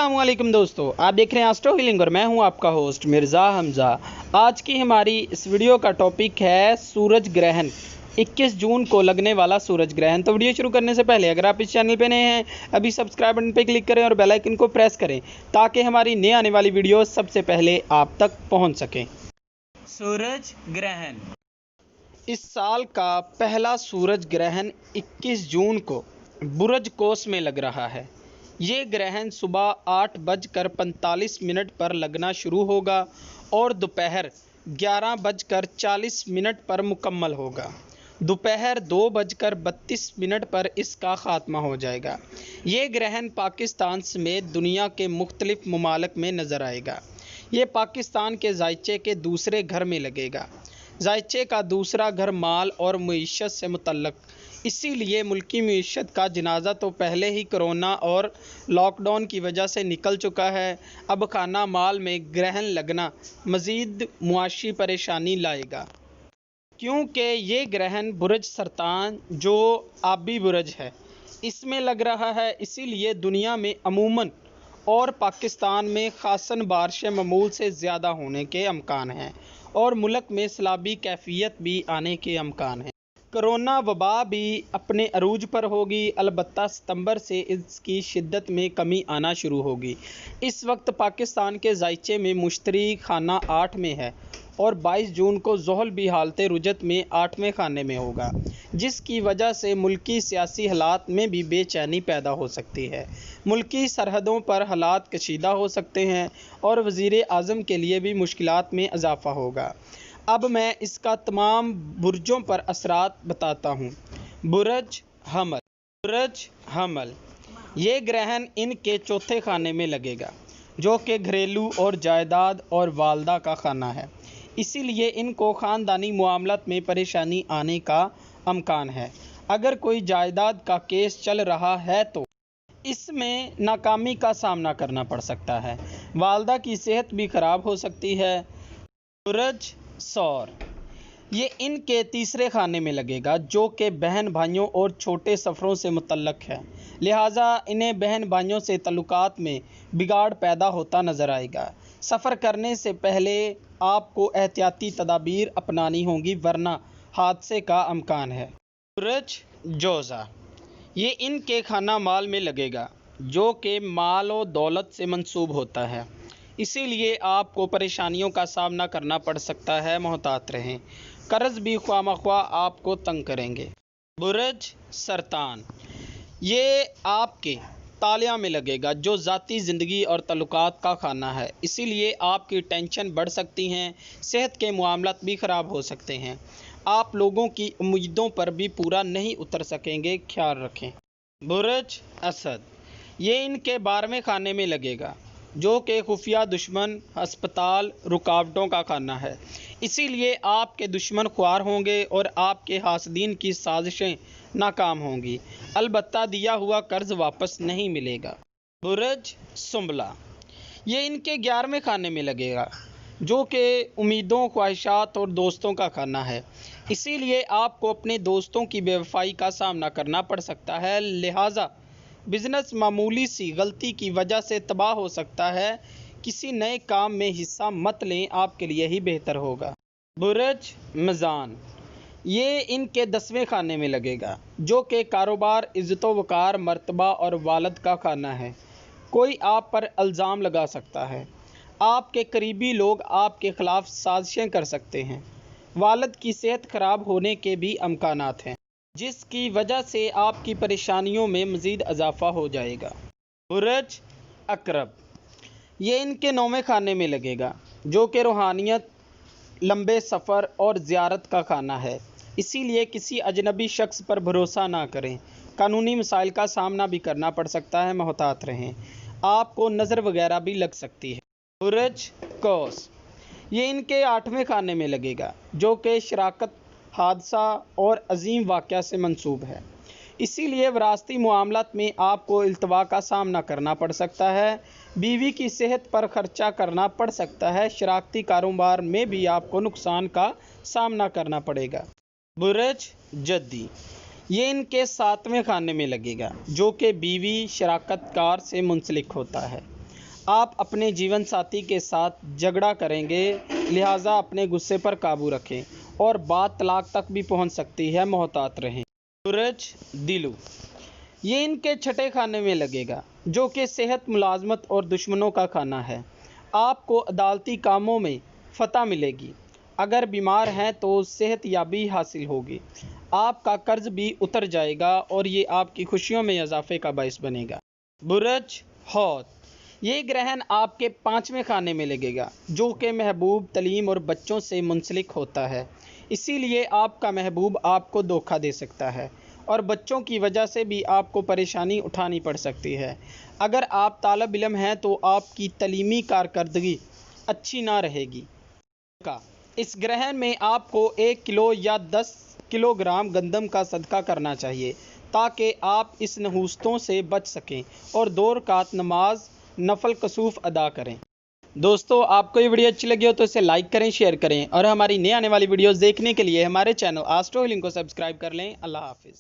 अस्सलामुअलैकुम दोस्तों, आप देख रहे हैं एस्ट्रो हीलिंग और मैं हूं आपका होस्ट मिर्ज़ा हमज़ा। आज की हमारी इस वीडियो का टॉपिक है सूरज ग्रहण। 21 जून को लगने वाला सूरज ग्रहण। तो वीडियो शुरू करने से पहले अगर आप इस चैनल पे नए हैं, अभी सब्सक्राइब बटन पे क्लिक करें और बेल आइकन को प्रेस करें ताकि हमारी नई आने वाली वीडियो सबसे पहले आप तक पहुँच सकें। सूरज ग्रहण इस साल का पहला सूरज ग्रहण 21 जून को बुर्ज कोस में लग रहा है। ये ग्रहण सुबह 8:45 पर लगना शुरू होगा और दोपहर 11:40 पर मुकम्मल होगा। दोपहर 2:32 पर इसका ख़ात्मा हो जाएगा। ये ग्रहण पाकिस्तान समेत दुनिया के मुख्तलिफ ममालिक में नज़र आएगा। ये पाकिस्तान के ज़ायचे के दूसरे घर में लगेगा। ज़ायचे का दूसरा घर माल और मईशत से मुतल्लक, इसीलिए मुल्की मईशत का जनाजा तो पहले ही कोरोना और लॉकडाउन की वजह से निकल चुका है। अब खाना माल में ग्रहण लगना मज़ीद मुआशी परेशानी लाएगा, क्योंकि ये ग्रहण बुर्ज सरतान जो आबी बुर्ज है इसमें लग रहा है। इसीलिए दुनिया में अमूमन और पाकिस्तान में खासन बारिशें मामूल से ज़्यादा होने के अमकान हैं और मुल्क में सैलाबी कैफियत भी आने के अमकान हैं। कोरोना वबा भी अपने अरूज पर होगी, अलबत्ता सितंबर से इसकी शिद्दत में कमी आना शुरू होगी। इस वक्त पाकिस्तान के ज़ायचे में मुश्तरी खाना 8 में है और 22 जून को ज़ोहल भी हालत रुजत में 8वें खाने में होगा, जिसकी वजह से मुल्की सियासी हालात में भी बेचैनी पैदा हो सकती है। मुल्की सरहदों पर हालात कशीदा हो सकते हैं और वज़ीर आज़म के लिए भी मुश्किलात में इजाफ़ा होगा। अब मैं इसका तमाम बुर्जों पर असरात बताता हूँ। बुर्ज हमल ये ग्रहण इनके चौथे खाने में लगेगा, जो कि घरेलू और जायदाद और वालदा का खाना है। इसीलिए इनको ख़ानदानी मामलात में परेशानी आने का अमकान है। अगर कोई जायदाद का केस चल रहा है तो इसमें नाकामी का सामना करना पड़ सकता है। वालदा की सेहत भी ख़राब हो सकती है। बुर्ज सौर ये इनके तीसरे खाने में लगेगा, जो कि बहन भाइयों और छोटे सफ़रों से मुतल्लक है। लिहाजा इन्हें बहन भाइयों से तल्लुकात में बिगाड़ पैदा होता नज़र आएगा। सफ़र करने से पहले आपको एहतियाती तदाबीर अपनानी होंगी, वरना हादसे का अमकान है। बुर्ज जोज़ा ये इनके खाना माल में लगेगा, जो कि माल और दौलत से मंसूब होता है। इसीलिए आपको परेशानियों का सामना करना पड़ सकता है। मोहतात रहें, कर्ज भी ख्वामख्वा आपको तंग करेंगे। बुर्ज सरतान ये आपके तालिया में लगेगा, जो ज़ाती ज़िंदगी और तल्लुकात का खाना है। इसीलिए आपकी टेंशन बढ़ सकती हैं, सेहत के मामलात भी ख़राब हो सकते हैं। आप लोगों की उम्मीदों पर भी पूरा नहीं उतर सकेंगे, ख्याल रखें। बुर्ज असद ये इनके 12वें खाने में लगेगा, जो कि खुफिया दुश्मन, अस्पताल, रुकावटों का खाना है। इसीलिए आपके दुश्मन ख्वार होंगे और आपके हासदीन की साजिशें नाकाम होंगी। अलबत्ता दिया हुआ कर्ज वापस नहीं मिलेगा। बुर्ज सुंबला ये इनके 11वें खाने में लगेगा, जो कि उम्मीदों, ख्वाहिशात और दोस्तों का खाना है। इसीलिए आपको अपने दोस्तों की बेवफाई का सामना करना पड़ सकता है। लिहाजा बिज़नेस मामूली सी गलती की वजह से तबाह हो सकता है। किसी नए काम में हिस्सा मत लें, आपके लिए ही बेहतर होगा। बुर्ज मिज़ान ये इनके 10वें खाने में लगेगा, जो कि कारोबार, इज़्ज़त वक़ार, मर्तबा और वालद का खाना है। कोई आप पर इल्ज़ाम लगा सकता है। आपके करीबी लोग आपके ख़िलाफ़ साजिशें कर सकते हैं। वालद की सेहत ख़राब होने के भी अमकानात हैं, जिसकी वजह से आपकी परेशानियों में मज़ीद इजाफ़ा हो जाएगा। बुर्ज अकरब ये इनके 9वें खाने में लगेगा, जो कि रूहानियत, लंबे सफ़र और ज़ियारत का खाना है। इसीलिए किसी अजनबी शख्स पर भरोसा ना करें। कानूनी मसाइल का सामना भी करना पड़ सकता है, मोहतात रहें। आपको नज़र वगैरह भी लग सकती है। बुर्ज कौस ये इनके 8वें खाने में लगेगा, जो कि शराकत, हादसा और अजीम वाक़या से मंसूब है। इसीलिए विरासती मामलात में आपको इल्तवा का सामना करना पड़ सकता है। बीवी की सेहत पर खर्चा करना पड़ सकता है। शराकती कारोबार में भी आपको नुकसान का सामना करना पड़ेगा। बुर्ज जद्दी ये इनके 7वें खाने में लगेगा, जो कि बीवी, शराकतकार से मुंसलिक होता है। आप अपने जीवन साथी के साथ झगड़ा करेंगे, लिहाजा अपने गुस्से पर काबू रखें और बात तलाक तक भी पहुंच सकती है, मोहतात रहें। सूरज दिलू, ये इनके छठे खाने में लगेगा जो कि सेहत, मुलाजमत और दुश्मनों का खाना है। आपको अदालती कामों में फतह मिलेगी। अगर बीमार हैं तो सेहत याबी हासिल होगी। आपका कर्ज भी उतर जाएगा और ये आपकी खुशियों में इजाफे का बायस बनेगा। बुरज हौत, ये ग्रहण आपके 5वें खाने में लगेगा जो कि महबूब, तलीम और बच्चों से मुंसलिक होता है। इसीलिए आपका महबूब आपको धोखा दे सकता है और बच्चों की वजह से भी आपको परेशानी उठानी पड़ सकती है। अगर आप तालिब इल्म हैं तो आपकी तलीमी कारकर्दगी अच्छी ना रहेगी। इस ग्रहण में आपको 1 किलो या 10 किलोग्राम गंदम का सदका करना चाहिए ताकि आप इस नहूस्तों से बच सकें और 2 रकात नमाज नफल कसूफ अदा करें। दोस्तों, आपको ये वीडियो अच्छी लगी हो तो इसे लाइक करें, शेयर करें और हमारी नई आने वाली वीडियोस देखने के लिए हमारे चैनल एस्ट्रो हीलिंग को सब्सक्राइब कर लें। अल्लाह हाफिज़।